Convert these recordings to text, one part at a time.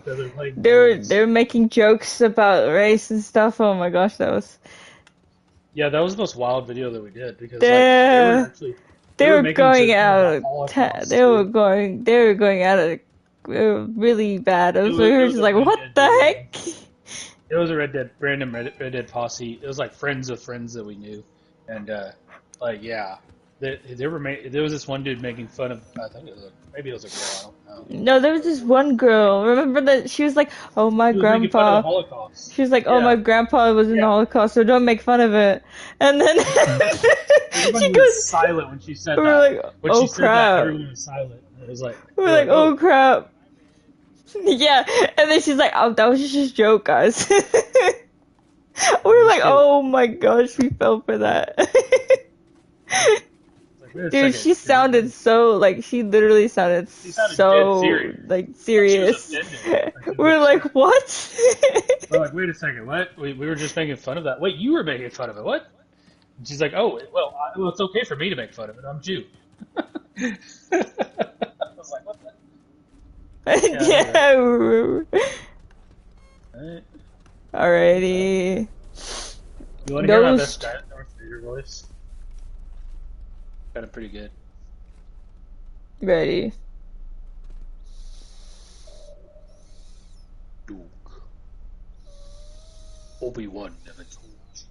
other playing they games. were making jokes about race and stuff. Oh my gosh, that was Yeah, that was the most wild video that we did because like they they they were were making going jokes about out. the Holocaust They were too. going at it really bad. It So we it were was just a like, Red what Dead the video. heck? It was a Red Dead posse. It was like friends of friends that we knew, and like yeah, they were there was this one dude making fun of. I think it was maybe it was a girl. I don't know. No, there was But this one girl. Remember that she was like, "Oh, my he was making fun of the grandpa." Holocaust. She was like, "Oh, my Yeah, grandpa was in the yeah. Holocaust, so don't make fun of it." And then Everybody she was goes, silent when she said "We're that. like, When she oh said that, crap." everyone was silent. It was like We're we're like, like, "Oh oh, crap." Yeah. And then she's like, "Oh, that was just a joke, guys." I'm We're just like, kidding. "Oh my gosh, we fell for that." It's like wait a Dude, second. she Did we sounded so like she literally sounded She sounded dead so serious. like Like she was serious. offended. Like she was We're like, upset. what? We're like, wait a second, what? We were just making fun of that. Wait, you were making fun of it. What? And she's like, oh, well, it's okay for me to make fun of it. I'm Jew. I was like, what the? Yeah, I know, right? Yeah. Right? Alrighty. You want to hear my best Ghost. Darth Vader voice? Got it pretty good. Ready. Luke, Obi-Wan never told you.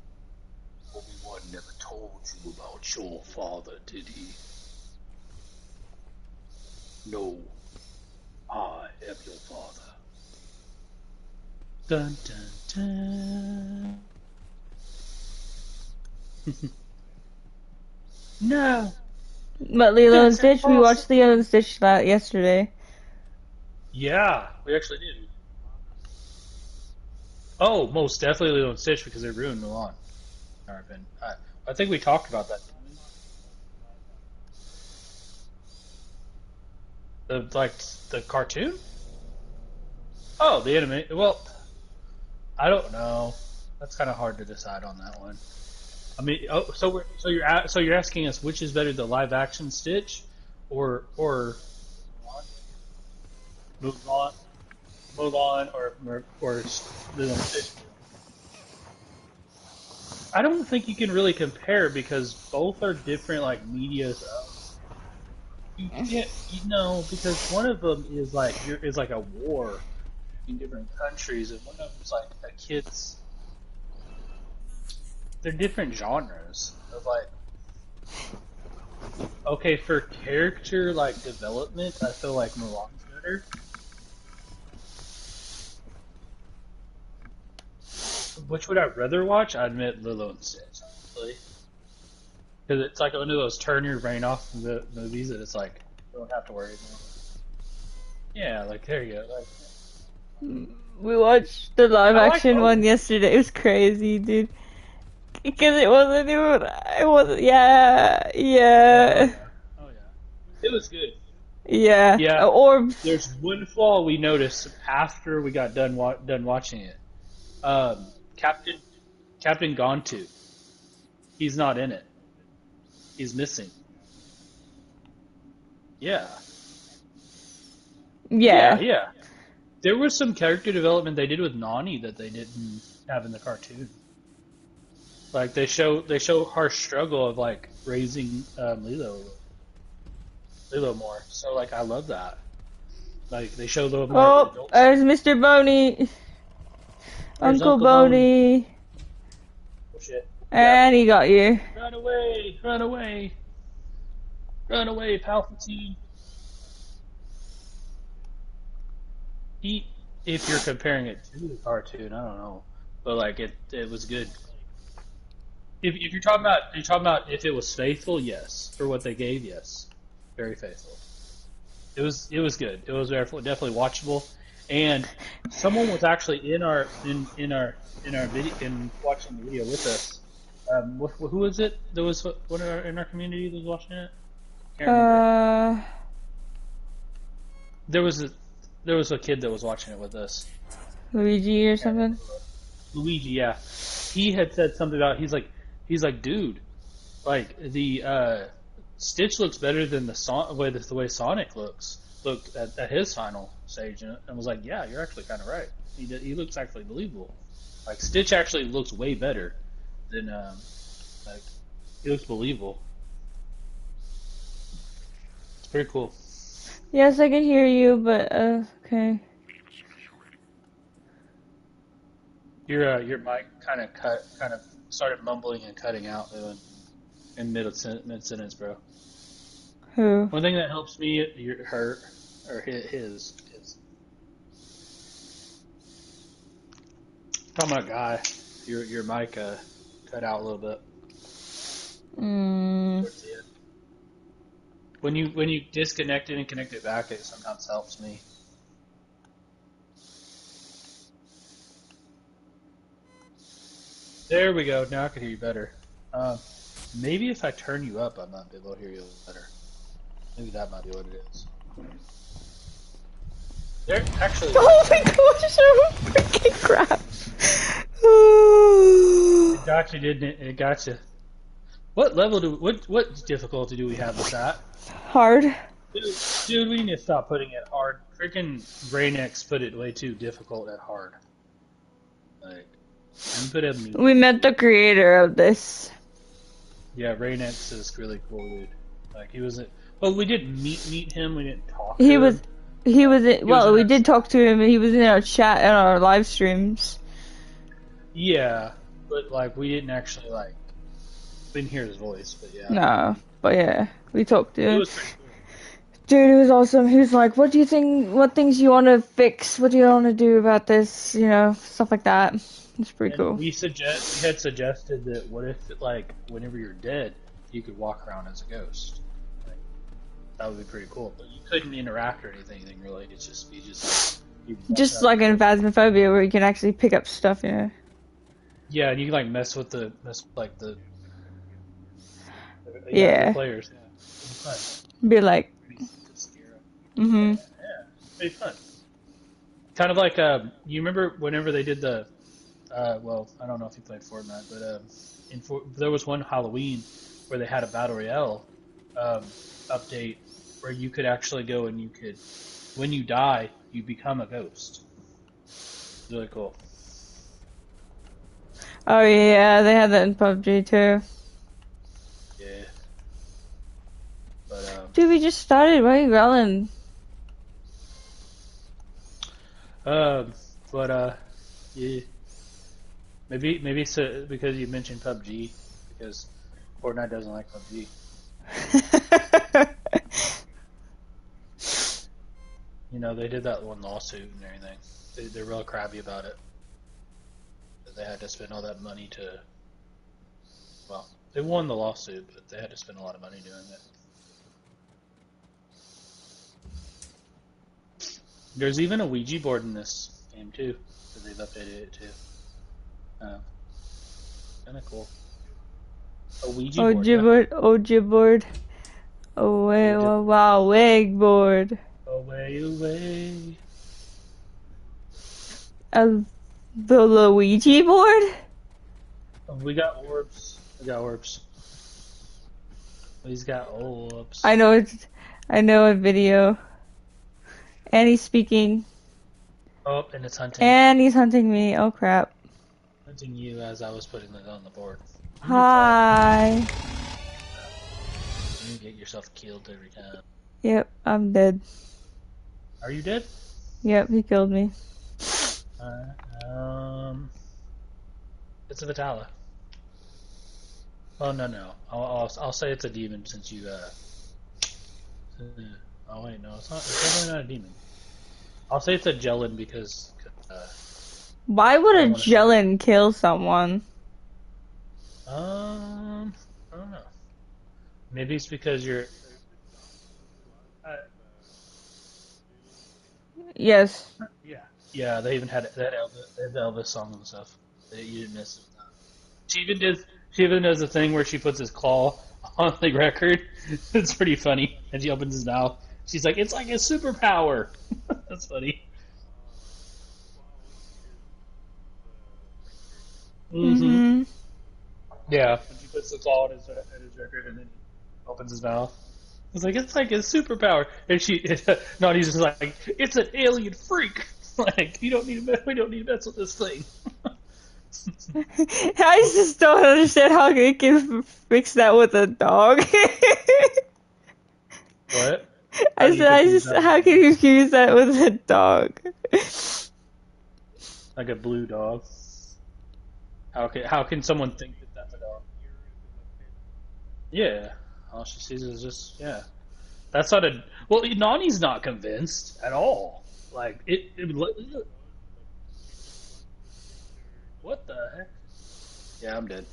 Obi-Wan never told you about your father, did he? No, I am your father. Dun dun dun. No, But Lilo and that's Stitch, we watched impossible. Lilo and Stitch yesterday. Yeah, we actually did. Oh, most definitely Lilo and Stitch because they ruined Mulan. In our opinion. I think we talked about that, didn't we? Like the cartoon? Oh, the anime. Well, I don't know. That's kind of hard to decide on that one. I mean, oh, so you're asking us which is better, the live action Stitch, or Mulan, Mulan, or Lilo and Stitch? I don't think you can really compare because both are different like media's. You can't, because one of them is like is like a war in different countries, and one of them's like a kid's. They're different genres of like. Okay, for character like development, I feel like Mulan's better. Which would I rather watch? I admit Lilo and Stitch, honestly, because it's like one of those turn your brain off the movies that it's like you don't have to worry about. Yeah, like there you go. Like, We watched the live I like action one both. yesterday. It was crazy, dude. Because it wasn't even. It wasn't. Yeah. Oh Yeah. yeah, oh yeah. It was good. Yeah. Yeah, Orbs. there's one flaw we noticed after we got done watching it. Captain Gontu, he's not in it. He's missing. Yeah, yeah, Yeah. yeah. There was some character development they did with Nani that they didn't have in the cartoon. Like they show her struggle of like raising Lilo more. So like I love that. Like they show a little more Oh, adult there's stuff. Mr. Boney. There's Uncle Uncle Boney. Boney. Oh shit. Yeah. And he got you. Run away! Run away! Run away, Palpatine! He, if you're comparing it to the cartoon, I don't know, but like it was good. If you're talking about if it was faithful, yes. For what they gave, yes, very faithful. It was good. It was definitely watchable, and someone was actually in our video in watching the video with us. Who was it? There was one in our community that was watching it. Can't remember. Uh, There was a there was a kid that was watching it with us. Luigi or Can't remember something. who it was. Luigi, yeah. He had said something about he's like dude, like the Stitch looks better than the way Sonic looks. looked at his final stage and was like, yeah, you're actually kind of right. He looks actually believable. Like Stitch actually looks way better than like he looks believable. It's pretty cool. Yes, I can hear you, but okay. Your mic kind of started mumbling and cutting out in mid sentence, bro. Who? One thing that helps me, her or his talking about guy. Your mic cut out a little bit Mm. towards the end. When you disconnect it and connect it back, it sometimes helps me. There we go. Now I can hear you better. Um, Maybe if I turn you up, I might be able to hear you better. Maybe that might be what it is. There, actually, Oh my gosh, oh freaking crap. it got you, didn't it? It got you. What level what difficulty do we have this at? Hard. Dude, we need to stop putting it hard. Freaking Brainiacs put it way too difficult at hard. Like, you put a We medium. met the creator of this. Yeah, Brainiacs is really cool, dude. Like he was, well, we didn't meet him. We didn't talk He to was, him. he was in, He was well, in we our did talk to him and he was in our chat and our live streams. yeah, but like we didn't actually like we didn't hear his voice. But yeah, No, but yeah, we talked to it him. was pretty cool. Dude, it was awesome. He was like, what do you think, what things you want to fix? What do you want to do about this? You know, stuff like that. It's pretty And cool. we had suggested that what if like whenever you're dead, you could walk around as a ghost. Like, that would be pretty cool. But you couldn't interact or anything really. It's just you walk Just around as like a in ghost. Phasmophobia where you can actually pick up stuff, you know. Yeah, and you can like mess with like the yeah other Yeah. players. Yeah, it'd be fun. Be like, To scare 'em. Yeah, mm-hmm. yeah, pretty fun. Kind of like you remember whenever they did the well, I don't know if you played Fortnite, but there was one Halloween where they had a battle royale um, update where you could actually go and you could, when you die, you become a ghost. It's really cool. Oh yeah, they had that in PUBG too. Yeah, but Dude, we just started. Why are you yelling? um, but yeah, maybe it's because you mentioned PUBG because Fortnite doesn't like PUBG. You know, they did that one lawsuit and everything. They're real crabby about it. They had to spend all that money to, well, they won the lawsuit, but they had to spend a lot of money doing it. There's even a Ouija board in this game too, because they've updated it too. Uh, Kind of cool. A Ouija board, OG yeah. board, OG board. Away, Ouija wow, board. wow, wig board. Away, away. Uh, the Luigi board? Oh, we got orbs. We got orbs. He's got I orbs. know it's, I know a video. And he's speaking. Oh, and it's hunting. And he's hunting me. Oh crap. Hunting you as I was putting it on the board. You need to talk. Hi. You get yourself killed every time. Yep, I'm dead. Are you dead? Yep, he killed me. Um, it's a Vitala. Oh no. I'll say it's a demon since you oh wait, no, it's not. It's definitely not a demon. I'll say it's a Jellin because Why would I a don't want to say. Jellin kill someone? I don't know. Maybe it's because you're. Uh, Yes. yeah. Yeah, they even had that Elvis, they had the Elvis song and stuff. You didn't miss it. She even does. She even does the thing where she puts his claw on the record. It's pretty funny. And she opens his mouth. She's like, "It's like a superpower." That's funny. Mm-hmm. Mm-hmm. Yeah, when she puts the claw on his record and then he opens his mouth. It's like a superpower, and Naughty's just like, it's an alien freak. Like we don't need to mess with this thing. I just don't understand how they can fix that with a dog. What? How I do you said, I confuse just, that with how can you fuse that with a dog? like a blue dog? How can someone think that that's a dog? Yeah, all she sees is just yeah. That's not a well. Nani's not convinced at all. Like what the heck? Yeah, I'm dead.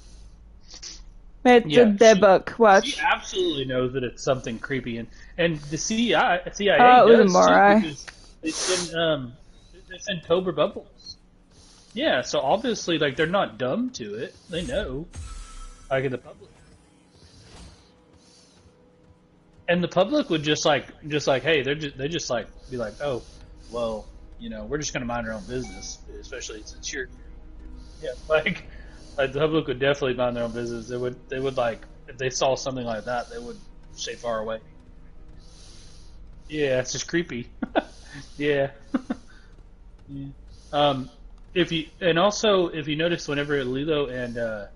It's a Yeah, debug, she watch. absolutely knows that it's something creepy, and the CIA Oh, it was a does too Morai. because they send Cobra bubbles. Yeah, so obviously like they're not dumb to it. They know like in the public, and the public would just like hey they just like be like oh well we're just gonna mind our own business, especially since you're yeah like the public would definitely mind their own business. They would like if they saw something like that they would stay far away. Yeah, it's just creepy. Yeah. Yeah. Um, if you and also if you notice whenever Lilo and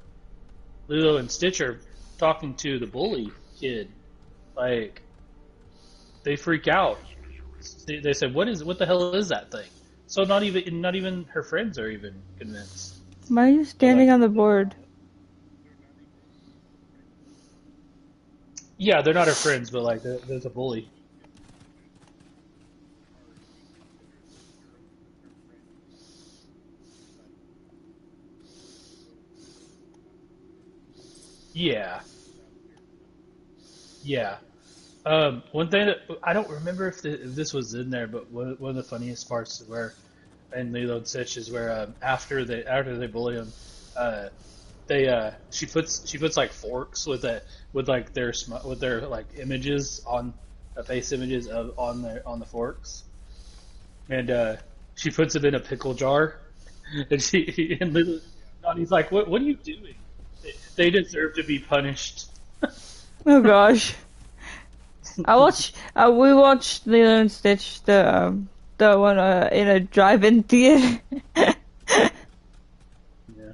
Stitch are talking to the bully kid, like they freak out. They say, what the hell is that thing?" So not even her friends are even convinced. Why are you They're standing like, on the board? yeah, they're not her friends, but like there's a bully. Yeah, yeah. One thing that I don't remember if this was in there, but one of the funniest parts is where and Lilo and Stitch is where after they bully him, uh, they she puts like forks with like with their like images on face images of on the forks, and she puts them in a pickle jar, and and Lilo, Donnie's like, what are you doing? They deserve to be punished. Oh gosh. We watched Lilo and Stitch, the one in a drive-in theater. Yeah.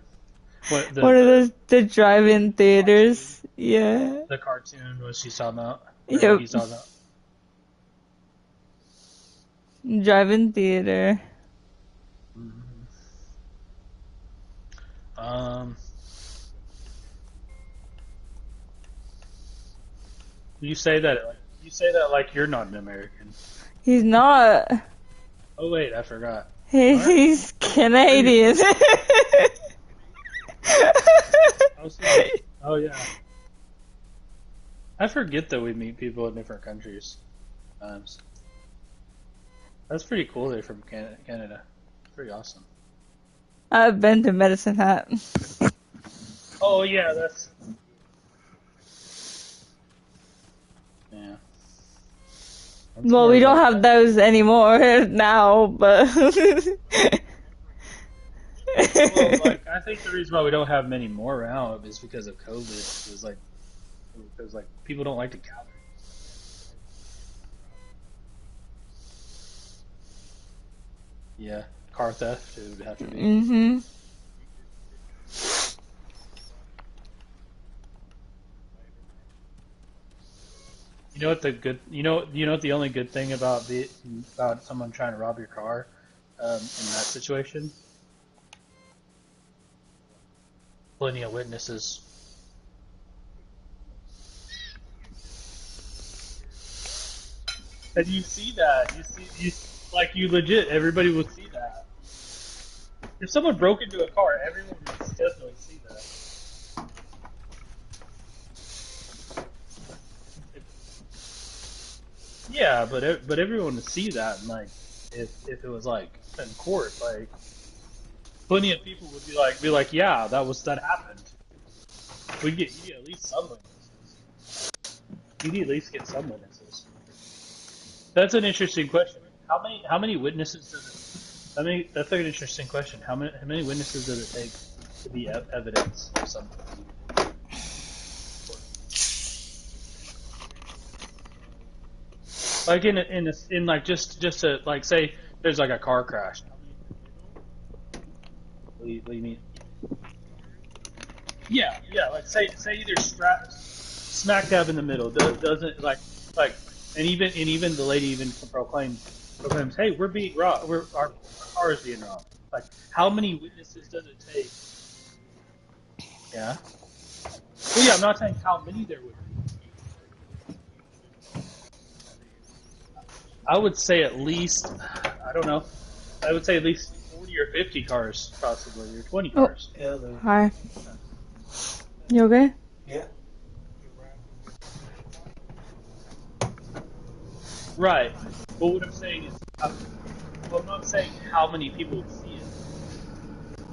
What One of those, the drive-in cartoon theaters. Yeah. the cartoon was she's talking about or what Yep. he's talking about? Drive-in theater. Mhm. Um, you say that like you're not an American. He's not. Oh wait, I forgot. What? He's Are you? Canadian. I was thinking. Oh yeah, I forget that we meet people in different countries. Sometimes that's pretty cool. They're from Canada. Pretty awesome. I've been to Medicine Hat. Oh yeah, that's yeah. That's Well, more we of don't like have those anymore now, but well, like I think the reason why we don't have many more around is because of COVID. Because like people don't like to gather. Yeah, car theft it would have to be. mhm. You know what the only good thing about someone trying to rob your car in that situation? Plenty of witnesses. And you see that. You like you legit everybody would see that. If someone broke into a car, everyone would definitely see that. It, yeah, but everyone would see that and like if it was like in court, like plenty of people would be like, yeah, that happened. You get at least some witnesses. You need at least get some witnesses. That's an interesting question. How many witnesses does it? I mean, that's an interesting question. How many witnesses does it take to be evidence of something? Like in like just to like say there's like a car crash. What do you mean? Yeah. Like say either smack dab in the middle. Doesn't like and even the lady even proclaims, hey, we're being robbed. Our car is being robbed. Like how many witnesses does it take? Yeah. Well, yeah. I'm not saying how many there would be. I would say at least I don't know. I would say at least 40 or 50 cars, possibly, or 20 Oh, cars. Yeah, the, hi. You okay? yeah. Right. But what I'm saying is, well, I'm not saying how many people would see it.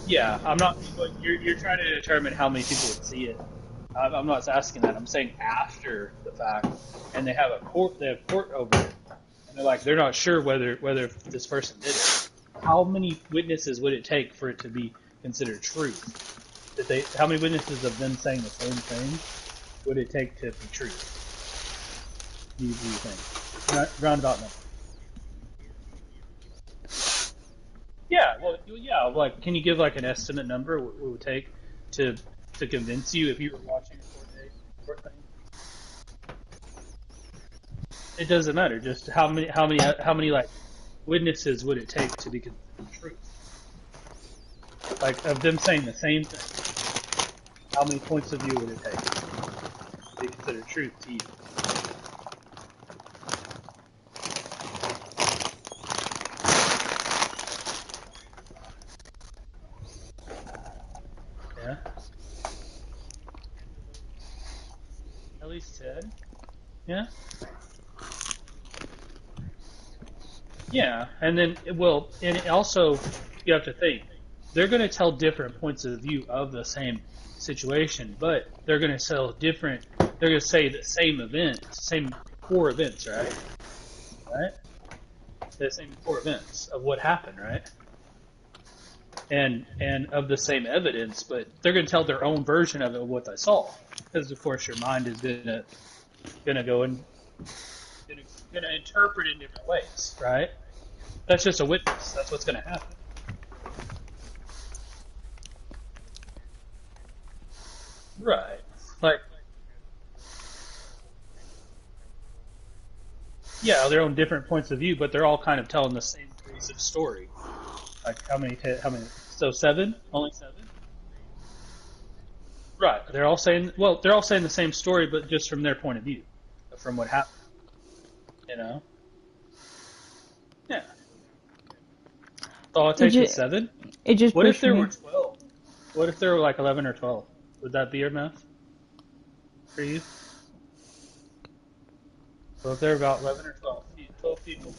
Yeah, I'm not. But you're trying to determine how many people would see it. I'm not asking that. I'm saying after the fact, and they have court over it, and they're not sure whether this person did it. How many witnesses would it take for it to be considered truth? How many witnesses of them saying the same thing would it take to be true? Do you think? Roundabout number. Yeah, well, yeah. Like, can you give like an estimate number what it would take to to convince you if you were watching a court thing? It doesn't matter. Just how many like witnesses would it take to be considered truth? Like of them saying the same thing. How many points of view would it take to be considered truth to you? Yeah, at least 10. Yeah, yeah. And then and also you have to think they're going to tell different points of view of the same situation, but they're going to tell different. They're going to say the same event, same core events, right? Right. The same core events of what happened, right? And of the same evidence, but they're going to tell their own version of it, of what they saw, because of course your mind is gonna go and gonna, gonna interpret in different ways, right? That's just a witness. That's what's going to happen. Right. Like, yeah, their own different points of view, but they're all kind of telling the same cohesive story. Like, how many? So seven? Only seven? Right. They're all saying the same story, but just from their point of view, from what happened. You know? Yeah. So all it It takes is just seven. it just What if pushed there were me. 12? What if there were like 11 or 12? Would that be enough for you? So if there were about 11 or 12 people.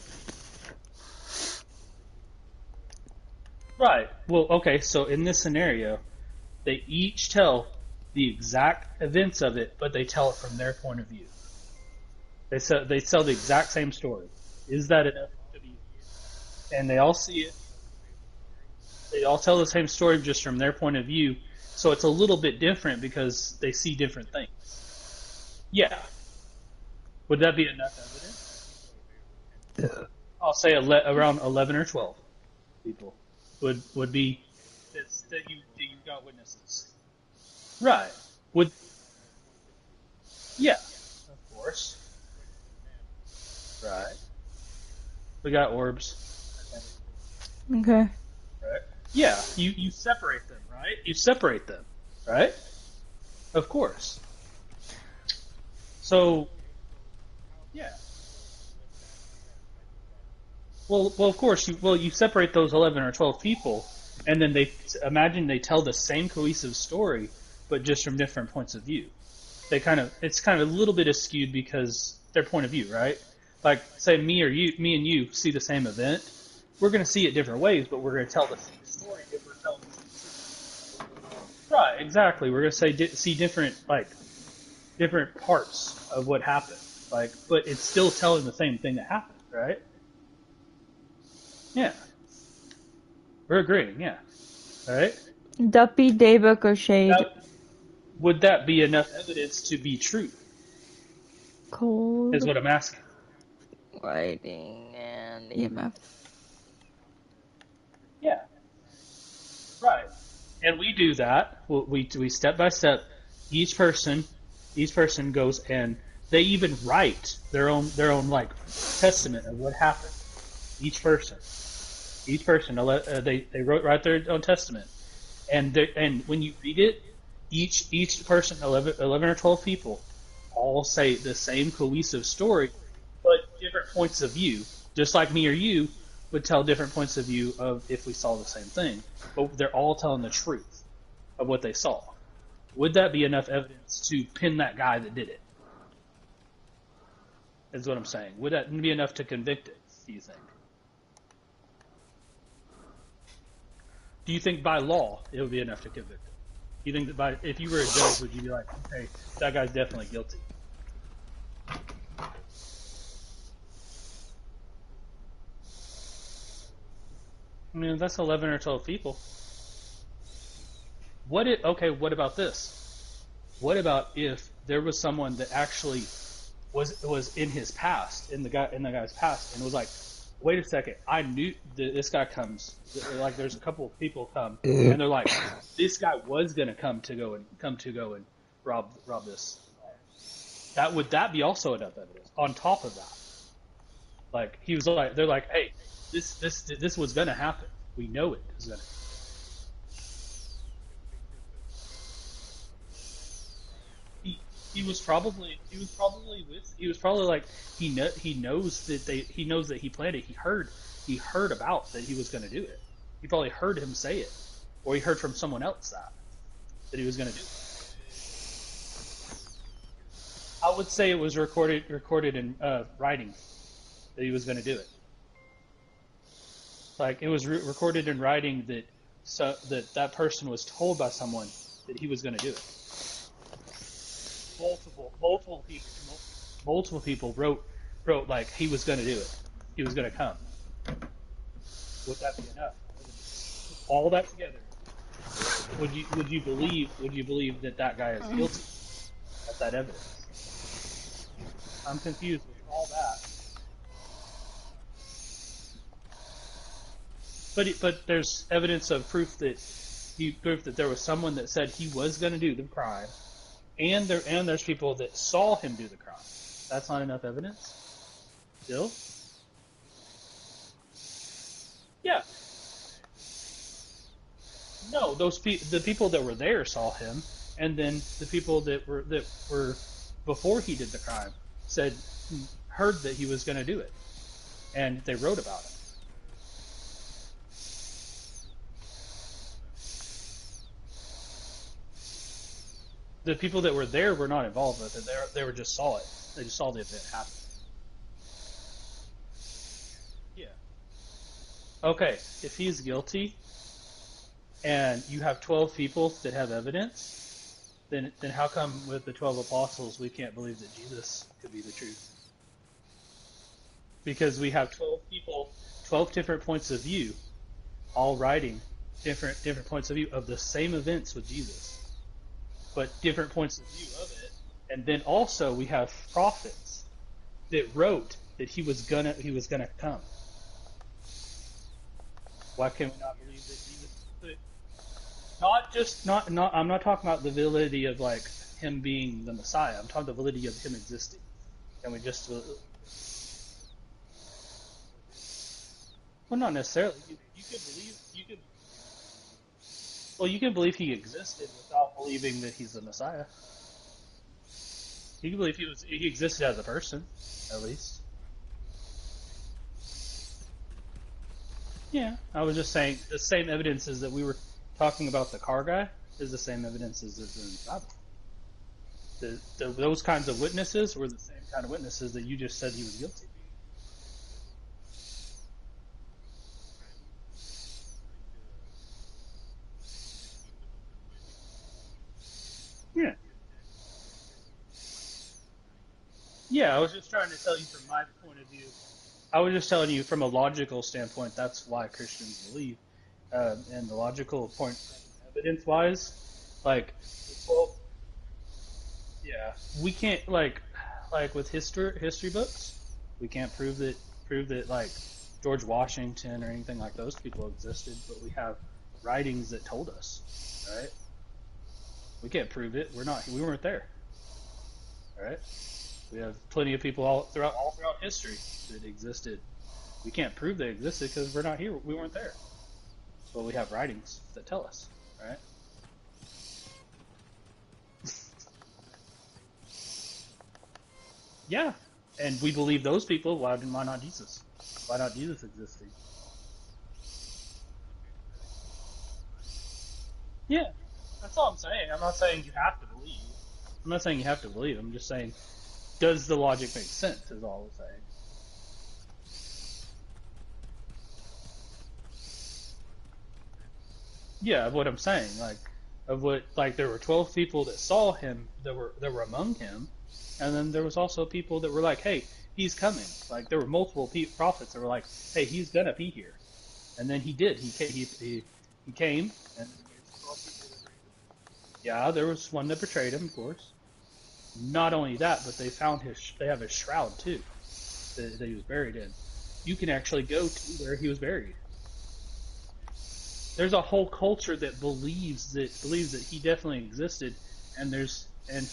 Right. Well, okay. So in this scenario, they each tell the exact events of it, but they tell it from their point of view. They tell the exact same story. Is that enough to be? And they all see it. They all tell the same story just from their point of view. So it's a little bit different because they see different things. Yeah. Would that be enough evidence? I'll say around 11 or 12 people would be that you got witnesses. Right. Would yeah. Of course. Right. We got orbs. Okay. Right. Yeah, you separate them, right? You separate them, right? Of course. So yeah. Of course you separate those 11 or 12 people, and then they imagine they tell the same cohesive story, but just from different points of view. It's kind of a little bit skewed because their point of view, right? Like say me and you see the same event, we're going to see it different ways, but we're going to tell the same story if we're telling the same truth. Right, exactly. We're going to see different parts of what happened. Like, but it's still telling the same thing that happened, right? Yeah, we're agreeing. Yeah, all right. Duppy Daybook or Shade? That would that be enough evidence to be true? is cold what I'm asking. writing and EMF. Yeah, right. And we do that. We step by step. Each person, each person goes and they even write their own like testament of what happened. Each person, each person, they wrote write their own testament. And when you read it, each person, 11 or 12 people, all say the same cohesive story, but different points of view. Just like me or you would tell different points of view of if we saw the same thing, but they're all telling the truth of what they saw. Would that be enough evidence to pin that guy that did it? Is what I'm saying. Would that be enough to convict it? Do you think? Do you think by law it would be enough to convict it? Do you think that by if you were a judge, would you be like, okay, that guy's definitely guilty? I mean, that's 11 or 12 people. Okay, what about this? What about if there was someone that actually was in his past, in the guy's past, and was like, wait a second, I knew this guy comes. Like, there's a couple of people come, and they're like, this guy was gonna come to go and rob this. Would that be also enough evidence on top of that? Like he was like, they're like, hey, this was gonna happen. We know it is gonna. He was probably like he knows that he planned it. He heard about that he was going to do it. He probably heard him say it, or he heard from someone else that he was going to do it. I would say it was recorded in writing that he was going to do it. Like it was recorded in writing that person was told by someone that he was going to do it. Multiple people wrote like he was going to do it. He was going to come. Would that be enough evidence? Put all that together. Would you believe that guy is guilty of that evidence? I'm confused with all that. But there's evidence of proof that there was someone that said he was going to do the crime, and there's people that saw him do the crime. That's not enough evidence. Still, yeah. No, the people that were there saw him, and then the people that were before he did the crime said heard that he was going to do it, and they wrote about it. The people that were there were not involved with it. They were just saw it. They just saw the event happen. Yeah. Okay. If he's guilty, and you have 12 people that have evidence, then how come with the 12 apostles we can't believe that Jesus could be the truth? Because we have 12 people, 12 different points of view, all writing different points of view of the same events with Jesus, but different points of view of it. And then also we have prophets that wrote that he was gonna come. Why can we not believe that Jesus? Not just not. I'm not talking about the validity of like him being the Messiah. I'm talking the validity of him existing. And we just well, not necessarily. You could believe you can believe he existed without believing that he's the Messiah. You can believe he existed as a person, at least. Yeah, I was just saying the same evidences that we were talking about the car guy is the same evidences as in the Bible. Those kinds of witnesses were the same kind of witnesses that you just said he was guilty. Yeah. Yeah, I was just trying to tell you from my point of view. I was just telling you from a logical standpoint, that's why Christians believe. And the logical point, evidence wise, like the 12, yeah, we can't, like, like with history books, we can't prove that like George Washington or anything like those people existed, but we have writings that told us, right? We can't prove it. We weren't there, right? We have plenty of people all throughout history that existed. We can't prove they existed because we're not here. We weren't there. But we have writings that tell us, right? Yeah. And we believe those people. Why not Jesus? Why not Jesus existing? Yeah. That's all I'm saying. I'm not saying you have to believe. I'm not saying you have to believe. I'm just saying, does the logic make sense? Is all I'm saying. Yeah, of what I'm saying. Of what, like, there were 12 people that saw him, that were among him, and then there was also people that were like, hey, he's coming. Like, there were multiple prophets that were like, hey, he's gonna be here. And then he did. He came, and then there's 12 people that were able. Yeah, there was one that betrayed him, of course. Not only that, but they have his shroud too that he was buried in. You can actually go to where he was buried. There's a whole culture that believes that he definitely existed, and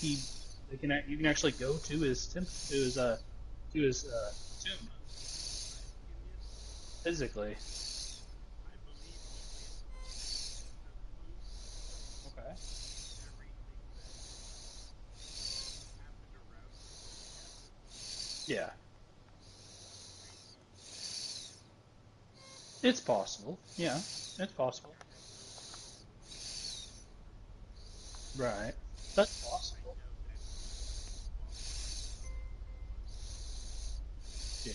you can actually go to his tomb physically. Okay. Yeah, it's possible. Yeah, it's possible. Right. That's possible. Yeah.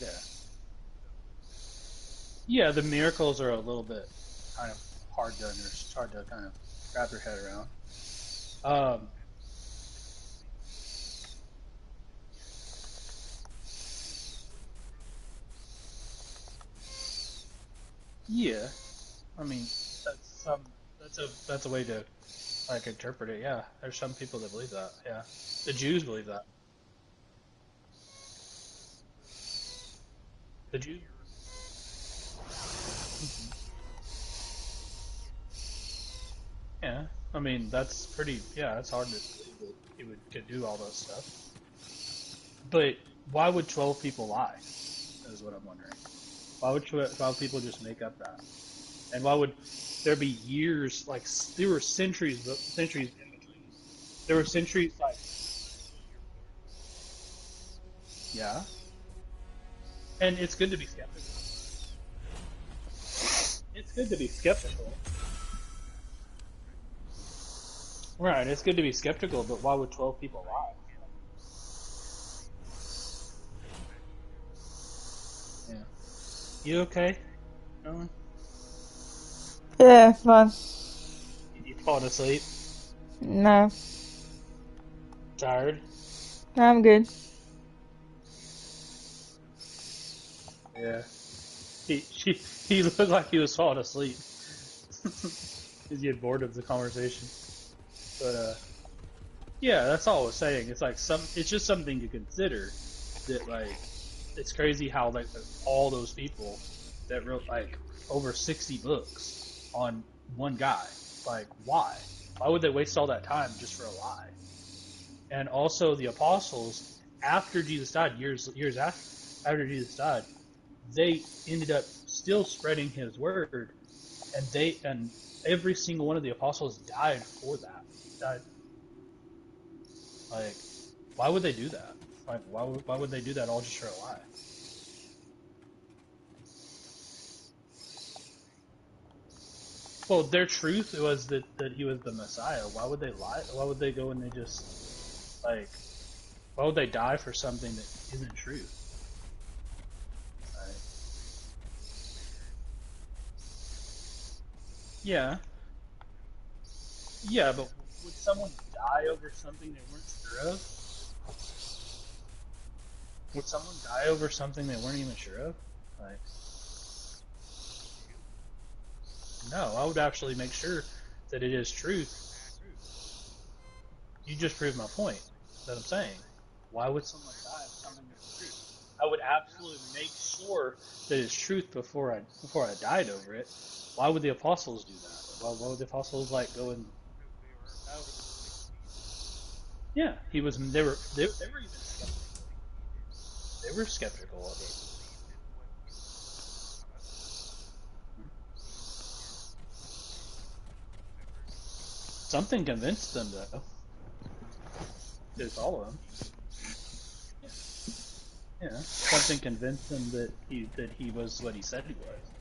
Yeah. Yeah, the miracles are a little bit kind of hard to kind of wrap your head around. Um, yeah, I mean that's a way to like interpret it. Yeah, there's some people that believe that. Yeah, the Jews believe that. The Jews. Mhm. Yeah, I mean that's pretty. Yeah, it's hard to believe that he could do all those stuff. But why would 12 people lie? Is what I'm wondering. Why would people just make up that? And why would there be years like there were centuries in between. There were centuries like yeah, and it's good to be skeptical. It's good to be skeptical. Right, it's good to be skeptical, but why would 12 people lie? Yeah. You okay? No? Yeah, fun. You falling asleep? No, Tired? I'm good. Yeah. He looked like he was falling asleep. He's getting bored of the conversation. But yeah, that's all I was saying. It's just something to consider that like it's crazy how like all those people that wrote like over 60 books on one guy. Like why? Why would they waste all that time just for a lie? And also the apostles after Jesus died years after Jesus died, they ended up still spreading his word and every single one of the apostles died for that. Died like why would they do that? Like why would they do that all just for a lie? Well, their truth was that he was the Messiah. Why would they lie? Why would they go and they just like why would they die for something that isn't truth? Right? Yeah, yeah, but would someone die over something they weren't sure of? Would someone die over something they weren't even sure of? Like, no, I would actually make sure that it is truth. You just proved my point. That I'm saying. Why would someone die of something that's true? I would absolutely make sure that it's truth before I died over it. Why would the apostles do that? Why would the apostles like go and yeah, he was they were even skeptical. They were skeptical of it. Something convinced them though to follow him. Yeah, yeah. Something convinced them that he was what he said he was.